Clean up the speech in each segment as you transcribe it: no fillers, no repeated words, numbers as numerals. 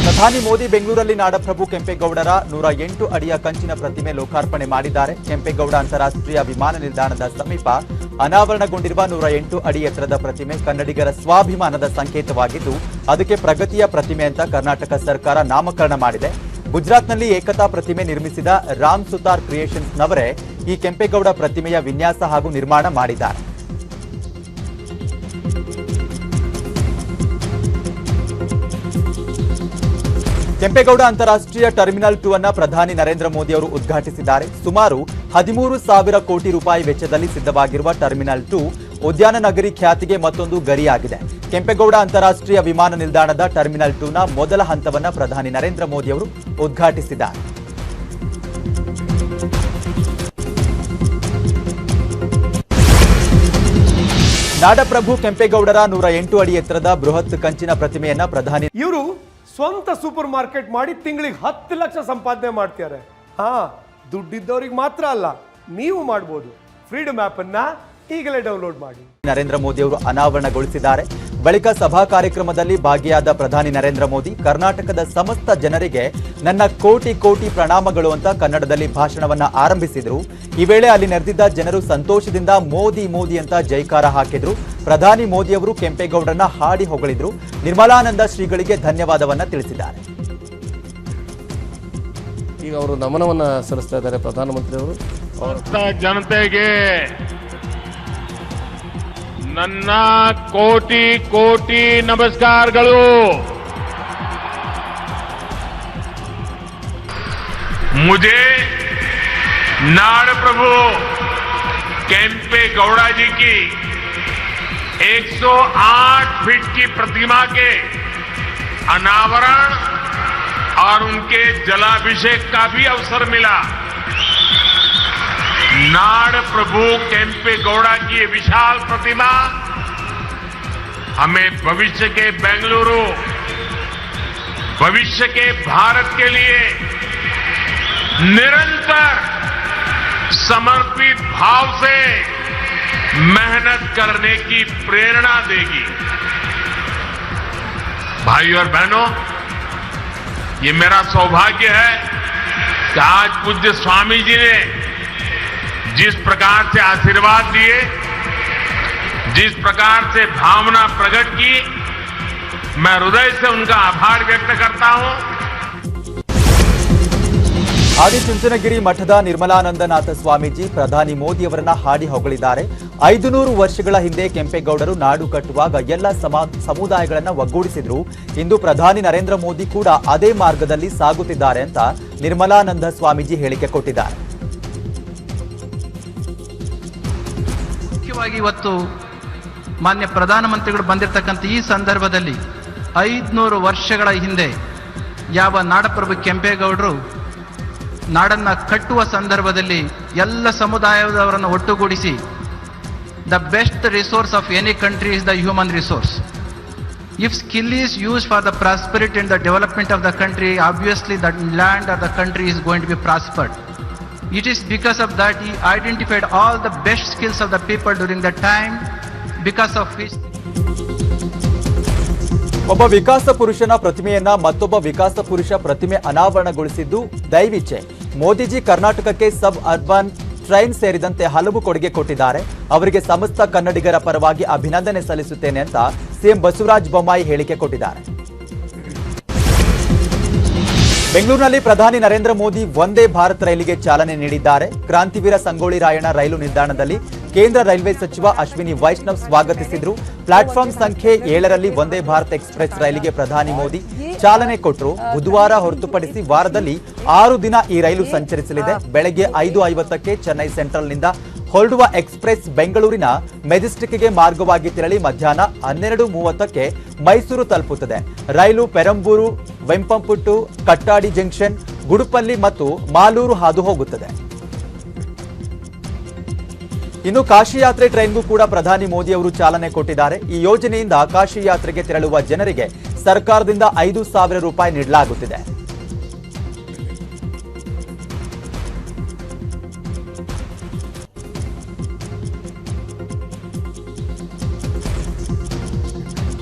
ಪ್ರಧಾನಿ ಮೋದಿ ಬೆಂಗಳೂರಲ್ಲಿ ನಾಡಪ್ರಭು ಕೆಂಪೇಗೌಡರ 108 ಅಡಿಯ ಕಂಚಿನ ಪ್ರತಿಮೆ ಲೋಕಾರ್ಪಣೆ ಮಾಡಿದ್ದಾರೆ. ಕೆಂಪೇಗೌಡ ಅಂತಾರಾಷ್ಟ್ರೀಯ ವಿಮಾನ ನಿಲ್ದಾಣದ ಸಮೀಪ ಅನಾವರಣಗೊಂಡಿರುವ 108 ಅಡಿ ಎತ್ತರದ ಪ್ರತಿಮೆ ಕನ್ನಡಿಗರ ಸ್ವಾಭಿಮಾನದ ಸಂಕೇತವಾಗಿದ್ದು ಅದಕ್ಕೆ ಪ್ರಗತಿಯ ಪ್ರತಿಮೆ ಅಂತ ಕರ್ನಾಟಕ ಸರ್ಕಾರ ನಾಮಕರಣ ಮಾಡಿದೆ. ಗುಜರಾತ್ನಲ್ಲಿ ಏಕತಾ ಪ್ರತಿಮೆ ನಿರ್ಮಿಸಿದ ರಾಮ್ ಸುತಾರ್ ಕ್ರಿಯೇಷನ್ಸ್ನವರೇ ಈ ಕೆಂಪೇಗೌಡ ಪ್ರತಿಮೆಯ ವಿನ್ಯಾಸ ಹಾಗೂ ನಿರ್ಮಾಣ ಮಾಡಿದ್ದಾರೆ. ಕೆಂಪೇಗೌಡ ಅಂತಾರಾಷ್ಟ್ರೀಯ ಟರ್ಮಿನಲ್ 2 ಅನ್ನು ಪ್ರಧಾನಿ ನರೇಂದ್ರ ಮೋದಿ ಅವರು ಉದ್ಘಾಟಿಸಿದ್ದಾರೆ. ಸುಮಾರು 13,000 ಕೋಟಿ ರೂಪಾಯಿ ವೆಚ್ಚದಲ್ಲಿ ಸಿದ್ಧವಾಗಿರುವ ಟರ್ಮಿನಲ್ 2 ಉದ್ಯಾನ ನಗರಿ ಖ್ಯಾತಿಗೆ ಮತ್ತೊಂದು ಗರಿಯಾಗಿದೆ. ಕೆಂಪೇಗೌಡ ಅಂತಾರಾಷ್ಟ್ರೀಯ ವಿಮಾನ ನಿಲ್ದಾಣದ ಟರ್ಮಿನಲ್ 2ನ ಮೊದಲ ಹಂತವನ್ನು ಪ್ರಧಾನಿ ನರೇಂದ್ರ ಮೋದಿ ಅವರು ಉದ್ಘಾಟಿಸಿದ್ದಾರೆ. ನಾಡಪ್ರಭು ಕೆಂಪೇಗೌಡರ 108 ಅಡಿ ಎತ್ತರದ ಬೃಹತ್ ಕಂಚಿನ ಪ್ರತಿಮೆಯನ್ನ ಪ್ರಧಾನಿ ಇವರು ಸ್ವಂತ ಸೂಪರ್ ಮಾರ್ಕೆಟ್ ಮಾಡಿ ತಿಂಗಳಿಗೆ 10 ಲಕ್ಷ ಸಂಪಾದನೆ ಮಾಡ್ತಾರೆ. ದುಡ್ಡಿದ್ದವರಿಗೆ ಮಾತ್ರ ಅಲ್ಲ, ನೀವು ಮಾಡಬಹುದು. ಫ್ರೀಡಮ್ ಆಪ್ ಅನ್ನ ಈಗಲೇ ಡೌನ್ಲೋಡ್ ಮಾಡಿ. ನರೇಂದ್ರ ಮೋದಿ ಅವರು ಅನಾವರಣಗೊಳಿಸಿದ್ದಾರೆ. ಬಳಿಕ ಸಭಾ ಕಾರ್ಯಕ್ರಮದಲ್ಲಿ ಭಾಗಿಯಾದ ಪ್ರಧಾನಿ ನರೇಂದ್ರ ಮೋದಿ ಕರ್ನಾಟಕದ ಸಮಸ್ತ ಜನರಿಗೆ ನನ್ನ ಕೋಟಿ ಕೋಟಿ ಪ್ರಣಾಮಗಳು ಅಂತ ಕನ್ನಡದಲ್ಲಿ ಭಾಷಣವನ್ನ ಆರಂಭಿಸಿದ್ರು. ಈ ವೇಳೆ ಅಲ್ಲಿ ನೆರೆದಿದ್ದ ಜನರು ಸಂತೋಷದಿಂದ ಮೋದಿ ಮೋದಿ ಅಂತ ಜೈಕಾರ ಹಾಕಿದ್ರು. ಪ್ರಧಾನಿ ಮೋದಿ ಅವರು ಕೆಂಪೇಗೌಡರನ್ನ ಹಾಡಿ ಹೊಗಳಿದ್ರು. ನಿರ್ಮಲಾನಂದ ಶ್ರೀಗಳಿಗೆ ಧನ್ಯವಾದವನ್ನ ತಿಳಿಸಿದ್ದಾರೆ. ಈಗ ಅವರು ನಮನವನ್ನ ಸಲ್ಲಿಸ್ತಾ ಇದ್ದಾರೆ ಪ್ರಧಾನಮಂತ್ರಿ ಅವರು. ಜನತೆಗೆ ನನ್ನ ಕೋಟಿ ಕೋಟಿ ನಮಸ್ಕಾರಗಳು. मुझे नाडप्रभु केंपेगौड़ा जी की 108 फीट की प्रतिमा के अनावरण और उनके जलाभिषेक का भी अवसर मिला. नाडप्रभु केंपेगौड़ा की ये विशाल प्रतिमा हमें भविष्य के बेंगलुरु, भविष्य के भारत के लिए निरंतर समर्पित भाव से मेहनत करने की प्रेरणा देगी. भाइयों और बहनों, ये मेरा सौभाग्य है कि आज पूज्य स्वामी जी ने जिस प्रकार से आशीर्वाद दिए, जिस प्रकार से भावना प्रकट की, मैं हृदय से उनका आभार व्यक्त करता हूं. ಆದಿಚುಂಚನಗಿರಿ ಮಠದ ನಿರ್ಮಲಾನಂದನಾಥ ಸ್ವಾಮೀಜಿ ಪ್ರಧಾನಿ ಮೋದಿ ಅವರನ್ನ ಹಾಡಿ ಹೊಗಳಿದ್ದಾರೆ. 500 ವರ್ಷಗಳ ಹಿಂದೆ ಕೆಂಪೇಗೌಡರು ನಾಡು ಕಟ್ಟುವಾಗ ಎಲ್ಲ ಸಮುದಾಯಗಳನ್ನ ಒಗ್ಗೂಡಿಸಿದ್ರು. ಇಂದು ಪ್ರಧಾನಿ ನರೇಂದ್ರ ಮೋದಿ ಕೂಡ ಅದೇ ಮಾರ್ಗದಲ್ಲಿ ಸಾಗುತ್ತಿದ್ದಾರೆ ಅಂತ ನಿರ್ಮಲಾನಂದ ಸ್ವಾಮೀಜಿ ಹೇಳಿಕೆ ಕೊಟ್ಟಿದ್ದಾರೆ. ಮುಖ್ಯವಾಗಿ ಇವತ್ತು ಮಾನ್ಯ ಪ್ರಧಾನಮಂತ್ರಿಗಳು ಬಂದಿರತಕ್ಕಂಥ ಈ ಸಂದರ್ಭದಲ್ಲಿ 500 ವರ್ಷಗಳ ಹಿಂದೆ ಯಾವ ನಾಡಪ್ರಭು ಕೆಂಪೇಗೌಡರು ನಾಡನ್ನ ಕಟ್ಟುವ ಸಂದರ್ಭದಲ್ಲಿ ಎಲ್ಲ ಸಮುದಾಯದವರನ್ನು ಒಟ್ಟುಗೂಡಿಸಿ the best resource of any country is the human resource. If skill is use for the prosperity and the development of the country, obviously the land of the country is going to be prospered. It is because of that he identified all the best skills of the people during that time, because of which ಒಬ್ಬ ವಿಕಾಸ ಪುರುಷನ ಪ್ರತಿಮೆಯನ್ನ ಮತ್ತೊಬ್ಬ ವಿಕಾಸ ಪುರುಷ ಪ್ರತಿಮೆ ಅನಾವರಣಗೊಳಿಸಿದ್ದು ದೈವಿಚ್ಛೆ. ಮೋದಿಜಿ ಕರ್ನಾಟಕಕ್ಕೆ ಸಬ್ urban train ಸೇರಿದಂತೆ ಹಲವು ಕೊಡುಗೆ ಕೊಟ್ಟಿದ್ದಾರೆ. ಅವರಿಗೆ ಸಮಸ್ತ ಕನ್ನಡಿಗರ ಪರವಾಗಿ ಅಭಿನಂದನೆ ಸಲ್ಲಿಸುತ್ತೇನೆ ಅಂತ ಸಿಎಂ ಬಸವರಾಜ ಬೊಮ್ಮಾಯಿ ಹೇಳಿಕೆ ಕೊಟ್ಟಿದ್ದಾರೆ. ಬೆಂಗಳೂರಿನಲ್ಲಿ ಪ್ರಧಾನಿ ನರೇಂದ್ರ ಮೋದಿ ವಂದೇ ಭಾರತ್ ರೈಲಿಗೆ ಚಾಲನೆ ನೀಡಿದ್ದಾರೆ. ಕ್ರಾಂತಿವೀರ ಸಂಗೊಳ್ಳಿ ರಾಯಣ್ಣ ರೈಲು ನಿಲ್ದಾಣದಲ್ಲಿ ಕೇಂದ್ರ ರೈಲ್ವೆ ಸಚಿವ ಅಶ್ವಿನಿ ವೈಷ್ಣವ್ ಸ್ವಾಗತಿಸಿದ್ರು. ಪ್ಲಾಟ್ಫಾರ್ಮ್ ಸಂಖ್ಯೆ 7ರಲ್ಲಿ ವಂದೇ ಭಾರತ್ ಎಕ್ಸ್ಪ್ರೆಸ್ ರೈಲಿಗೆ ಪ್ರಧಾನಿ ಮೋದಿ ಚಾಲನೆ ಕೊಟ್ಟರು. ಬುಧವಾರ ಹೊರತುಪಡಿಸಿ ವಾರದಲ್ಲಿ 6 ದಿನ ಈ ರೈಲು ಸಂಚರಿಸಲಿದೆ. ಬೆಳಗ್ಗೆ 5:50ಕ್ಕೆ ಚೆನ್ನೈ ಸೆಂಟ್ರಲ್ನಿಂದ ಹೊರಡುವ ಎಕ್ಸ್ಪ್ರೆಸ್ ಬೆಂಗಳೂರಿನ ಮೆಜೆಸ್ಟಿಕ್ಗೆ ಮಾರ್ಗವಾಗಿ ತೆರಳಿ ಮಧ್ಯಾಹ್ನ 12:30ಕ್ಕೆ ಮೈಸೂರು ತಲುಪುತ್ತದೆ. ರೈಲು ಪೆರಂಬೂರು, ವೆಂಪಂಪುಟ್ಟು, ಕಟ್ಟಾಡಿ ಜಂಕ್ಷನ್, ಗುಡುಪಲ್ಲಿ ಮತ್ತು ಮಾಲೂರು ಹಾದು ಹೋಗುತ್ತದೆ. ಇನ್ನು ಕಾಶಿ ಯಾತ್ರೆ ಟ್ರೈನ್ಗೂ ಕೂಡ ಪ್ರಧಾನಿ ಮೋದಿ ಅವರು ಚಾಲನೆ ಕೊಟ್ಟಿದ್ದಾರೆ. ಈ ಯೋಜನೆಯಿಂದ ಕಾಶಿ ಯಾತ್ರೆಗೆ ತೆರಳುವ ಜನರಿಗೆ ಸರ್ಕಾರದಿಂದ 5,000 ರೂಪಾಯಿ ನೀಡಲಾಗುತ್ತಿದೆ.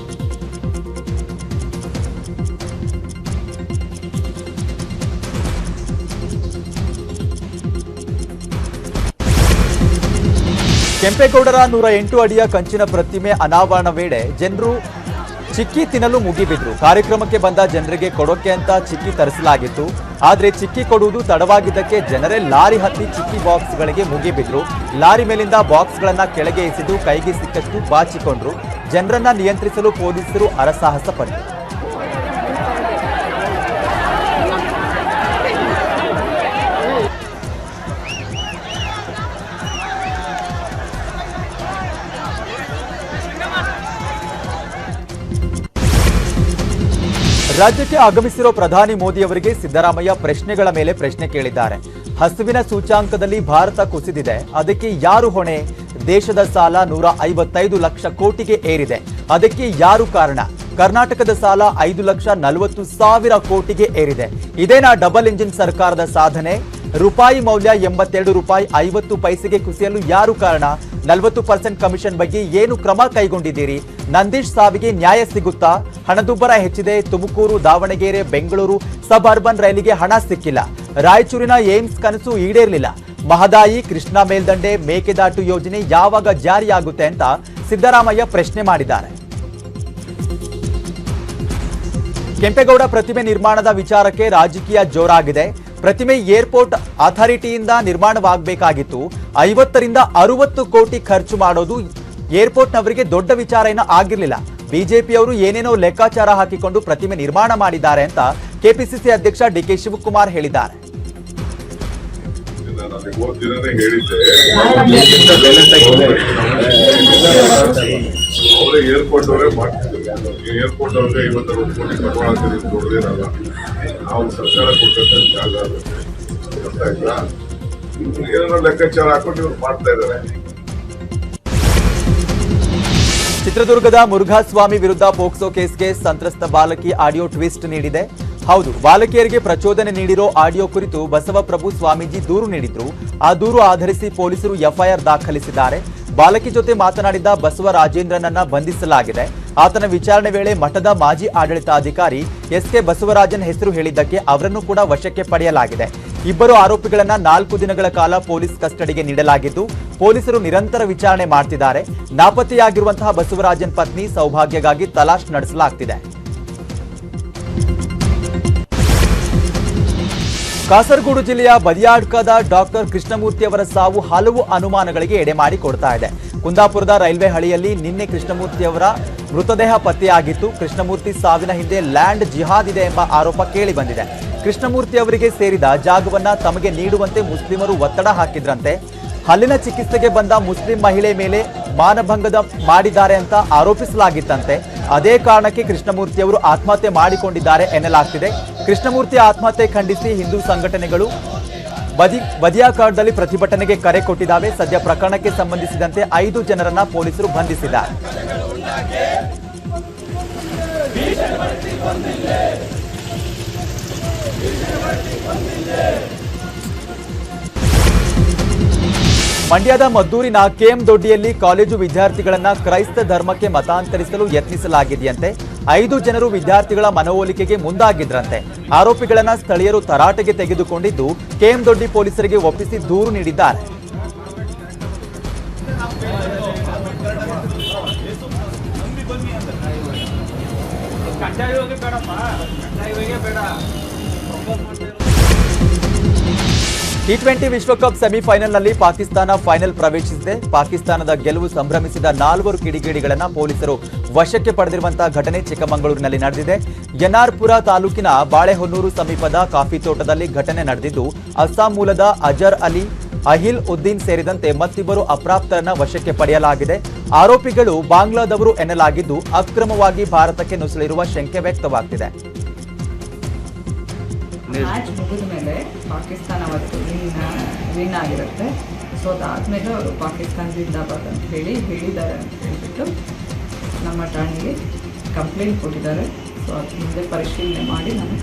ಕೆಂಪೇಗೌಡರ 108 ಅಡಿಯ ಕಂಚಿನ ಪ್ರತಿಮೆ ಅನಾವರಣ ವೇಳೆ ಜನರು ಚಿಕ್ಕಿ ತಿನ್ನಲು ಮುಗಿಬಿದ್ರು. ಕಾರ್ಯಕ್ರಮಕ್ಕೆ ಬಂದ ಜನರಿಗೆ ಕೊಡೋಕೆ ಅಂತ ಚಿಕ್ಕಿ ತರಿಸಲಾಗಿತ್ತು. ಆದ್ರೆ ಚಿಕ್ಕಿ ಕೊಡುವುದು ತಡವಾಗಿದ್ದಕ್ಕೆ ಜನರೇ ಲಾರಿ ಹತ್ತಿ ಚಿಕ್ಕಿ ಬಾಕ್ಸ್ಗಳಿಗೆ ಮುಗಿಬಿದ್ರು. ಲಾರಿ ಮೇಲಿಂದ ಬಾಕ್ಸ್ಗಳನ್ನ ಕೆಳಗೆ ಎಸೆದು ಕೈಗೆ ಸಿಕ್ಕಷ್ಟು ಬಾಚಿಕೊಂಡ್ರು. ಜನರನ್ನ ನಿಯಂತ್ರಿಸಲು ಪೊಲೀಸರು ಹರಸಾಹಸ ಪಟ್ಟರು. ರಾಜ್ಯಕ್ಕೆ ಆಗಮಿಸಿರೋ ಪ್ರಧಾನಿ ಮೋದಿ ಅವರಿಗೆ ಸಿದ್ದರಾಮಯ್ಯ ಪ್ರಶ್ನೆಗಳ ಮೇಲೆ ಪ್ರಶ್ನೆ ಕೇಳಿದ್ದಾರೆ. ಹಸುವಿನ ಸೂಚ್ಯಾಂಕದಲ್ಲಿ ಭಾರತ ಕುಸಿದಿದೆ, ಅದಕ್ಕೆ ಯಾರು ಹೊಣೆ? ದೇಶದ ಸಾಲ 155 ಲಕ್ಷ ಕೋಟಿಗೆ ಏರಿದೆ, ಅದಕ್ಕೆ ಯಾರು ಕಾರಣ? ಕರ್ನಾಟಕದ ಸಾಲ 5,40,000 ಕೋಟಿಗೆ ಏರಿದೆ. ಇದೇನಾ ಡಬಲ್ ಇಂಜಿನ್ ಸರ್ಕಾರದ ಸಾಧನೆ? ರೂಪಾಯಿ ಮೌಲ್ಯ 82 ರೂಪಾಯಿ 50 ಪೈಸೆಗೆ ಕುಸಿಯಲು ಯಾರು ಕಾರಣ? 40% ಕಮಿಷನ್ ಬಗ್ಗೆ ಏನು ಕ್ರಮ ಕೈಗೊಂಡಿದ್ದೀರಿ? ನಂದೀಶ್ ಸಾವಿಗೆ ನ್ಯಾಯ ಸಿಗುತ್ತಾ? ಹಣದುಬ್ಬರ ಹೆಚ್ಚಿದೆ, ತುಮಕೂರು, ದಾವಣಗೆರೆ, ಬೆಂಗಳೂರು ಸಬ್ ಅರ್ಬನ್ ರೈಲಿಗೆ ಹಣ ಸಿಕ್ಕಿಲ್ಲ. ರಾಯಚೂರಿನ ಏಮ್ಸ್ ಕನಸು ಈಡೇರಲಿಲ್ಲ. ಮಹದಾಯಿ, ಕೃಷ್ಣಾ ಮೇಲ್ದಂಡೆ, ಮೇಕೆದಾಟು ಯೋಜನೆ ಯಾವಾಗ ಜಾರಿಯಾಗುತ್ತೆ ಅಂತ ಸಿದ್ದರಾಮಯ್ಯ ಪ್ರಶ್ನೆ ಮಾಡಿದ್ದಾರೆ. ಕೆಂಪೇಗೌಡ ಪ್ರತಿಮೆ ನಿರ್ಮಾಣದ ವಿಚಾರಕ್ಕೆ ರಾಜಕೀಯ ಜೋರಾಗಿದೆ. ಪ್ರತಿಮೆ ಏರ್ಪೋರ್ಟ್ ಅಥಾರಿಟಿಯಿಂದ ನಿರ್ಮಾಣವಾಗಬೇಕಾಗಿತ್ತು. 50ರಿಂದ 60 ಕೋಟಿ ಖರ್ಚು ಮಾಡೋದು ಏರ್ಪೋರ್ಟ್ನವರಿಗೆ ದೊಡ್ಡ ವಿಚಾರ ಏನೂ ಆಗಿರಲಿಲ್ಲ. ಬಿಜೆಪಿಯವರು ಏನೇನೋ ಲೆಕ್ಕಾಚಾರ ಹಾಕಿಕೊಂಡು ಪ್ರತಿಮೆ ನಿರ್ಮಾಣ ಮಾಡಿದ್ದಾರೆ ಅಂತ ಕೆಪಿಸಿಸಿ ಅಧ್ಯಕ್ಷ ಡಿಕೆ ಶಿವಕುಮಾರ್ ಹೇಳಿದ್ದಾರೆ. ಏರ್ಪೋರ್ಟ್ ಅವರೇ ಮಾಡ್ತಿದ್ರು. ಏರ್ಪೋರ್ಟ್ ಅವ್ರಿಗೆ 50 ಕೋಟಿ ಬಂಡವಾಳ ದೊಡ್ಡದೇನಲ್ಲ. ನಾವು ಸರ್ಕಾರ ಕೊಡ್ತಕ್ಕಂಥ ಜಾಗ ಅರ್ಥ ಆಯ್ತಾ? ಏನೋ ಲೆಕ್ಕಾಚಾರ ಹಾಕೊಂಡು ಇವ್ರು ಮಾಡ್ತಾ ಇದ್ದಾರೆ. ಚಿತ್ರದುರ್ಗದ ಮುರುಘಾಸ್ವಾಮಿ ವಿರುದ್ಧ ಪೋಕ್ಸೋ ಕೇಸ್ಗೆ ಸಂತ್ರಸ್ತ ಬಾಲಕಿ ಆಡಿಯೋ ಟ್ವಿಸ್ಟ್ ನೀಡಿದೆ. ಹೌದು, ಬಾಲಕಿಯರಿಗೆ ಪ್ರಚೋದನೆ ನೀಡಿರೋ ಆಡಿಯೋ ಕುರಿತು ಬಸವಪ್ರಭು ಸ್ವಾಮೀಜಿ ದೂರು ನೀಡಿದ್ರು. ಆ ದೂರು ಆಧರಿಸಿ ಪೊಲೀಸರು ಎಫ್ಐಆರ್ ದಾಖಲಿಸಿದ್ದಾರೆ. ಬಾಲಕಿ ಜೊತೆ ಮಾತನಾಡಿದ್ದ ಬಸವರಾಜೇಂದ್ರನನ್ನ ಬಂಧಿಸಲಾಗಿದೆ. ಆತನ ವಿಚಾರಣೆ ವೇಳೆ ಮಠದ ಮಾಜಿ ಆಡಳಿತಾಧಿಕಾರಿ ಎಸ್ಕೆ ಬಸವರಾಜನ್ ಹೆಸರು ಹೇಳಿದ್ದಕ್ಕೆ ಅವರನ್ನು ಕೂಡ ವಶಕ್ಕೆ ಪಡೆಯಲಾಗಿದೆ. ಇಬ್ಬರು ಆರೋಪಿಗಳನ್ನ 4 ದಿನಗಳ ಕಾಲ ಪೊಲೀಸ್ ಕಸ್ಟಡಿಗೆ ನೀಡಲಾಗಿದ್ದು, ಪೊಲೀಸರು ನಿರಂತರ ವಿಚಾರಣೆ ಮಾಡ್ತಿದ್ದಾರೆ. ನಾಪತ್ತೆಯಾಗಿರುವಂತಹ ಬಸವರಾಜನ್ ಪತ್ನಿ ಸೌಭಾಗ್ಯಗಾಗಿ ತಲಾಶ್ ನಡೆಸಲಾಗ್ತಿದೆ. ಕಾಸರಗೋಡು ಜಿಲ್ಲೆಯ ಬದಿಯಾಡ್ಕದ ಡಾಕ್ಟರ್ ಕೃಷ್ಣಮೂರ್ತಿ ಅವರ ಸಾವು ಹಲವು ಅನುಮಾನಗಳಿಗೆ ಎಡೆ ಮಾಡಿಕೊಡ್ತಾ ಇದೆ. ಕುಂದಾಪುರದ ರೈಲ್ವೆ ಹಳಿಯಲ್ಲಿ ನಿನ್ನೆ ಕೃಷ್ಣಮೂರ್ತಿ ಅವರ ಮೃತದೇಹ ಪತ್ತೆಯಾಗಿತ್ತು. ಕೃಷ್ಣಮೂರ್ತಿ ಸಾವಿನ ಹಿಂದೆ ಲ್ಯಾಂಡ್ ಜಿಹಾದ್ ಇದೆ ಎಂಬ ಆರೋಪ ಕೇಳಿ ಬಂದಿದೆ. ಕೃಷ್ಣಮೂರ್ತಿ ಅವರಿಗೆ ಸೇರಿದ ಜಾಗವನ್ನ ತಮಗೆ ನೀಡುವಂತೆ ಮುಸ್ಲಿಮರು ಒತ್ತಡ ಹಾಕಿದ್ರಂತೆ. ಹಲ್ಲಿನ ಚಿಕಿತ್ಸೆಗೆ ಬಂದ ಮುಸ್ಲಿಂ ಮಹಿಳೆ ಮೇಲೆ ಮಾನಭಂಗದ ಮಾಡಿದ್ದಾರೆ ಅಂತ ಆರೋಪಿಸಲಾಗಿತ್ತಂತೆ. ಅದೇ ಕಾರಣಕ್ಕೆ ಕೃಷ್ಣಮೂರ್ತಿ ಅವರು ಆತ್ಮಹತ್ಯೆ ಮಾಡಿಕೊಂಡಿದ್ದಾರೆ ಎನ್ನಲಾಗ್ತಿದೆ. ಕೃಷ್ಣಮೂರ್ತಿ ಆತ್ಮಹತ್ಯೆ ಖಂಡಿಸಿ ಹಿಂದೂ ಸಂಘಟನೆಗಳು ಬದಿಯಾಕಾಡ್ದಲ್ಲಿ ಪ್ರತಿಭಟನೆಗೆ ಕರೆ ಕೊಟ್ಟಿದ್ದಾವೆ. ಸದ್ಯ ಪ್ರಕರಣಕ್ಕೆ ಸಂಬಂಧಿಸಿದಂತೆ 5 ಜನರನ್ನ ಪೊಲೀಸರು ಬಂಧಿಸಿದ್ದಾರೆ. ಮಂಡ್ಯದ ಮದ್ದೂರಿನ ಕೆಎಂ ದೊಡ್ಡಿಯಲ್ಲಿ ಕಾಲೇಜು ವಿದ್ಯಾರ್ಥಿಗಳನ್ನ ಕ್ರೈಸ್ತ ಧರ್ಮಕ್ಕೆ ಮತಾಂತರಿಸಲು ಯತ್ನಿಸಲಾಗಿದೆಯಂತೆ. 5 ಜನರು ವಿದ್ಯಾರ್ಥಿಗಳ ಮನವೊಲಿಕೆಗೆ ಮುಂದಾಗಿದ್ರಂತೆ. ಆರೋಪಿಗಳನ್ನ ಸ್ಥಳೀಯರು ತರಾಟೆಗೆ ತೆಗೆದುಕೊಂಡಿದ್ದು ಕೆಎಂ ದೊಡ್ಡಿ ಪೊಲೀಸರಿಗೆ ಒಪ್ಪಿಸಿ ದೂರು ನೀಡಿದ್ದಾರೆ. T20 ವಿಶ್ವಕಪ್ ಸೆಮಿಫೈನಲ್ನಲ್ಲಿ ಪಾಕಿಸ್ತಾನ ಫೈನಲ್ ಪ್ರವೇಶಿಸಿದೆ. ಪಾಕಿಸ್ತಾನದ ಗೆಲುವು ಸಂಭ್ರಮಿಸಿದ 4 ಕಿಡಿಗೇಡಿಗಳನ್ನು ಪೊಲೀಸರು ವಶಕ್ಕೆ ಪಡೆದಿರುವಂತಹ ಘಟನೆ ಚಿಕ್ಕಮಗಳೂರಿನಲ್ಲಿ ನಡೆದಿದೆ. ಎನ್ಆರ್ಪುರ ತಾಲೂಕಿನ ಬಾಳೆಹೊನ್ನೂರು ಸಮೀಪದ ಕಾಫಿ ತೋಟದಲ್ಲಿ ಘಟನೆ ನಡೆದಿದ್ದು, ಅಸ್ಸಾಂ ಮೂಲದ ಅಜರ್ ಅಲಿ, ಅಹಿಲ್ ಉದ್ದೀನ್ ಸೇರಿದಂತೆ ಮತ್ತಿಬ್ಬರು ಅಪ್ರಾಪ್ತರನ್ನ ವಶಕ್ಕೆ ಪಡೆಯಲಾಗಿದೆ. ಆರೋಪಿಗಳು ಬಾಂಗ್ಲಾದವರು ಎನ್ನಲಾಗಿದ್ದು, ಅಕ್ರಮವಾಗಿ ಭಾರತಕ್ಕೆ ನುಸುಳಿರುವ ಶಂಕೆ ವ್ಯಕ್ತವಾಗ್ತಿದೆ. ಮ್ಯಾಚ್ ಮುಗಿದ ಮೇಲೆ ಪಾಕಿಸ್ತಾನ ಅವತ್ತು ವಿನ್ ಆಗಿರುತ್ತೆ. ಸೊ ಅದಾದಮೇಲೆ ಅವರು ಪಾಕಿಸ್ತಾನ ಜಿಂದಾಬಾದ್ ಅಂತ ಹೇಳಿದ್ದಾರೆ ಅಂತ ಹೇಳ್ಬಿಟ್ಟು ನಮ್ಮ ಠಾಣೆಗೆ ಕಂಪ್ಲೇಂಟ್ ಕೊಟ್ಟಿದ್ದಾರೆ. ಸೊ ಅದು ಮುಂದೆ ಪರಿಶೀಲನೆ ಮಾಡಿ ನಮಗೆ